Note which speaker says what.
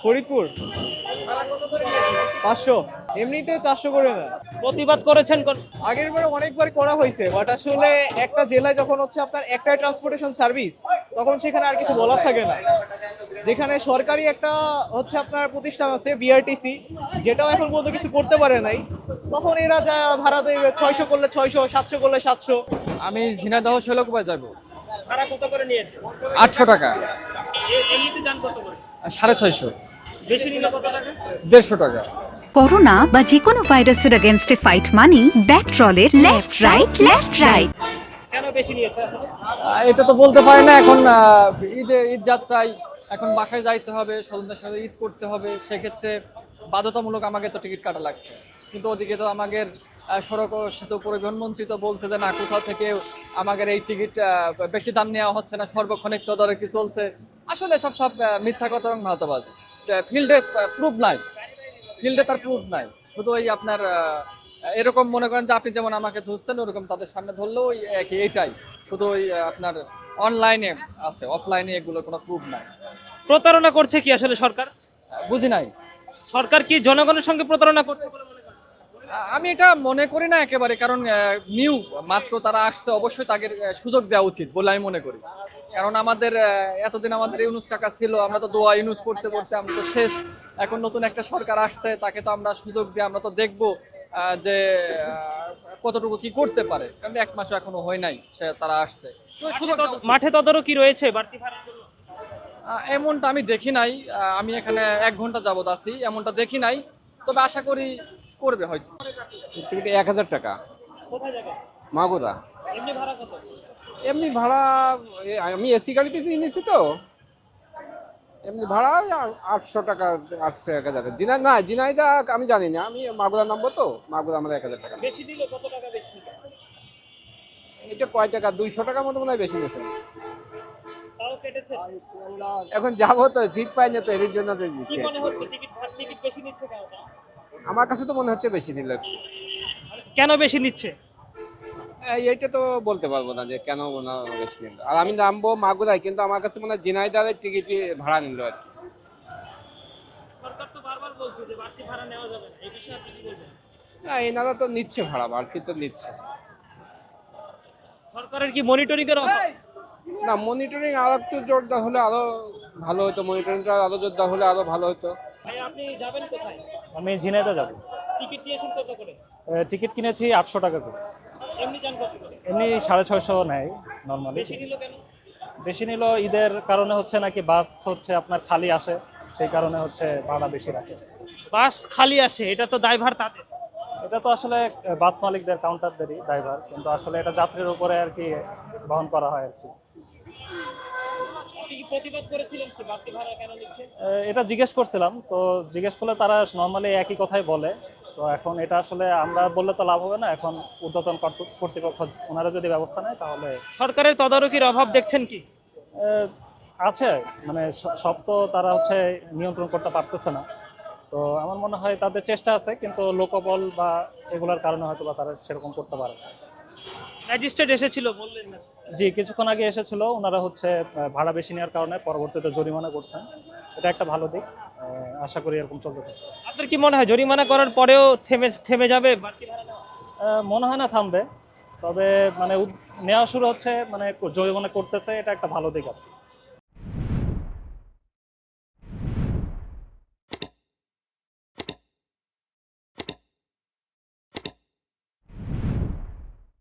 Speaker 1: ফরিদপুর 500, এমনিতে 400 করে না।
Speaker 2: প্রতিবাদ করেছেন
Speaker 1: আগের বারে অনেকবার করা হয়েছে, বাট আসলে একটা জেলায় যখন হচ্ছে আপনার একটাই ট্রান্সপোর্টেশন সার্ভিস, তখন সেখানে আর কিছু বলার থাকে না। যেখানে সরকারি একটা হচ্ছে আপনার প্রতিষ্ঠান আছে বিআরটিসি, যেটাও এখন পর্যন্ত কিছু করতে পারে নাই, তখন এরা যা ভাড়া দেবে 600 করলে 600, 700 করলে 700।
Speaker 3: আমি ঝিনাইদহ শৈলকুপায় যাব।
Speaker 2: ভাড়া কত করে নিয়েছে?
Speaker 3: 800 টাকা।
Speaker 2: এমনিতে যান কত করে?
Speaker 3: 650।
Speaker 2: বেশি নিলে কত টাকা?
Speaker 3: 150 টাকা।
Speaker 4: করোনা বা যে কোনো ভাইরাসের এগেনস্টে ফাইট মানি ব্যাকট্রলের লেফট রাইট।
Speaker 2: কেন বেশি নিয়েছে?
Speaker 3: এটা তো বলতে পারি না এখন। ঈদ যাত্রায় এখন বাসায় যাইতে হবে, স্বজনদের সাথে ঈদ করতে হবে, সেক্ষেত্রে বাধ্যতামূলক আমাকে তো টিকিট কাটা লাগছে। কিন্তু ওদিকে তো আমাদের সড়ক ও সেতু পরিবহন মন্ত্রী তো বলছে যে না, কোথাও থেকে আমাদের এই টিকিট বেশি দাম নেওয়া হচ্ছে না, সর্বক্ষণিক তদারকি চলছে। আসলে সব মিথ্যা কথা এবং ভাওতাবাজি। ফিল্ডে প্রুফ নাই, ফিল্ডে তার প্রুফ নাই। শুধু ওই আপনার এরকম মনে করেন যে আপনি যেমন আমাকে ধরছেন, ওরকম তাদের সামনে ধরলেও ওই একই, এইটাই। শুধু ওই আপনার অনলাইনে আছে, অফলাইনে এগুলো কোনো প্রুফ নাই।
Speaker 2: প্রতারণা করছে কি আসলে সরকার?
Speaker 3: বুঝি নাই।
Speaker 2: সরকার কি জনগণের সঙ্গে প্রতারণা করছে বলে মনে করেন?
Speaker 3: আমি এটা মনে করি না একেবারে, কারণ নিউ মাত্র তারা আসছে, অবশ্যই তাদের সুযোগ দেওয়া উচিত বলে আমি মনে করি। কারণ আমাদের এতদিন আমাদের ইউনুস কাকা ছিল, আমরা তো দোয়া ইউনুস পড়তে পড়তে আমরা তো শেষ। এখন নতুন একটা সরকার আসছে, তাকে তো আমরা সুযোগ দিয়ে আমরা তো দেখবো যে কতটুকু কি করতে পারে। কারণ 1 মাসও এখনো হয় নাই তারা আসছে। তো সুযোগ
Speaker 2: মাঠে তদারকি রয়েছে বাড়তি ভাড়ার জন্য?
Speaker 3: এমনটা আমি দেখি নাই। আমি এখানে 1 ঘন্টা যাবত আছি, এমনটা দেখি নাই। তবে আশা করি করবে হয়তো।
Speaker 5: টিকিট 1000 টাকা।
Speaker 2: কোথায় যাবে?
Speaker 5: মাগুরা।
Speaker 2: এমনি ভাড়া কত?
Speaker 5: এমনি ভাড়া আমি এসি গাড়িতে নিয়েছি তো, এমনি ভাড়া 800 টাকা, 800 1000। জিনাইদা আমি জানি না, আমি মাগুরা নামবো তো, মাগুরা আমাদের 1000 টাকা।
Speaker 2: বেশি দিলে কত টাকা বেশি দিলে?
Speaker 5: এটা কয় টাকা? 200 টাকার মতো মনে হয় বেশি নিয়েছে।
Speaker 2: তাও কেটেছে?
Speaker 5: এখন যাবো তো, সিট পাই না তো, এর জন্য তো
Speaker 2: কি
Speaker 5: দিচ্ছে।
Speaker 2: মনে হচ্ছে টিকিট বেশি নিচ্ছে কেন?
Speaker 5: আমার কাছে তো মনে হচ্ছে বেশি নিল।
Speaker 2: কেন বেশি নিচ্ছে?
Speaker 5: এইটা তো বলতে পারবো না যে কেন মনে হয় বেশি নিল। আর আমি নামবো মাগুরায়, কিন্তু আমার কাছে মনে হয় জিনাইদারের টিকিট ভাড়া নিল আর কি।
Speaker 2: সরকার তো বারবার বলছে যে বাড়তি ভাড়া নেওয়া যাবে না, এই বিষয়ে আপনি কি বলবেন?
Speaker 5: না, এনারা তো নিচ্ছে ভাড়া, বাড়তি তো নিচ্ছে।
Speaker 2: সরকারের কি মনিটরিং এর অভাব?
Speaker 5: না, মনিটরিং আর একটু জোরদার হলে আরো ভালো হতো। মনিটরিংটা আরো জোরদার হলে আরো ভালো হতো।
Speaker 2: ভাই আপনি যাবেন কোথায়?
Speaker 6: আমি ঝিনাইদহ যাব।
Speaker 2: টিকিট নিয়েছেন কত করে?
Speaker 6: টিকিট কিনেছি 800 টাকা করে।
Speaker 2: এমনি যান কত করে?
Speaker 6: এমনি 650 নেয় নর্মালি।
Speaker 2: বেশি নিল কেন?
Speaker 6: বেশি নিল ঈদের কারণে, হচ্ছে নাকি বাস হচ্ছে আপনার খালি আসে, সেই কারণে হচ্ছে ভাড়া বেশি রাখে।
Speaker 2: বাস খালি আসে, এটা তো দায়ভার তাদের।
Speaker 6: এটা তো আসলে বাস মালিকদের, কাউন্টারদেরই ড্রাইভার, কিন্তু আসলে এটা যাত্রীর উপরে আর কি বহন করা হয় আর কি।
Speaker 2: আপনি কি প্রতিবাদ করেছিলেন কি বাড়তি ভাড়া কেন নিচ্ছে?
Speaker 6: এটা জিজ্ঞেস করছিলাম, তো জিজ্ঞেস করলে তারা নর্মালি একই কথাই বলে। তো এখন এটা আসলে আমরা বললে তো লাভ হবে না, এখন ঊর্ধ্বতন কর্তৃপক্ষ ওনারা যদি ব্যবস্থা নেয় তাহলে।
Speaker 2: সরকারের তদারকির অভাব দেখছেন কি?
Speaker 6: আছে, মানে সব তো তারা হচ্ছে নিয়ন্ত্রণ করতে পারতেছে না। তো আমার মনে হয় তাদের চেষ্টা আছে, কিন্তু লোকবল বা এগুলোর কারণে হয়তো বা তারা সেরকম করতে পারে না।
Speaker 2: ম্যাজিস্ট্রেট এসেছিল বললেন না?
Speaker 6: জি, কিছুক্ষণ আগে এসেছিল। ওনারা হচ্ছে ভাড়া বেশি নেওয়ার কারণে পরবর্তীতে জরিমানা করছেন। এটা একটা ভালো দিক, আশা করি এরকম চলতে থাকে।
Speaker 2: আপনার কি মনে হয় জরিমানা করার পরেও থেমে যাবে বাড়তি ভাড়া নেওয়া?
Speaker 6: মনে হয় না থামবে, তবে মানে নেওয়া শুরু হচ্ছে, মানে জরিমানা করতেছে, এটা একটা ভালো দিক আর কি।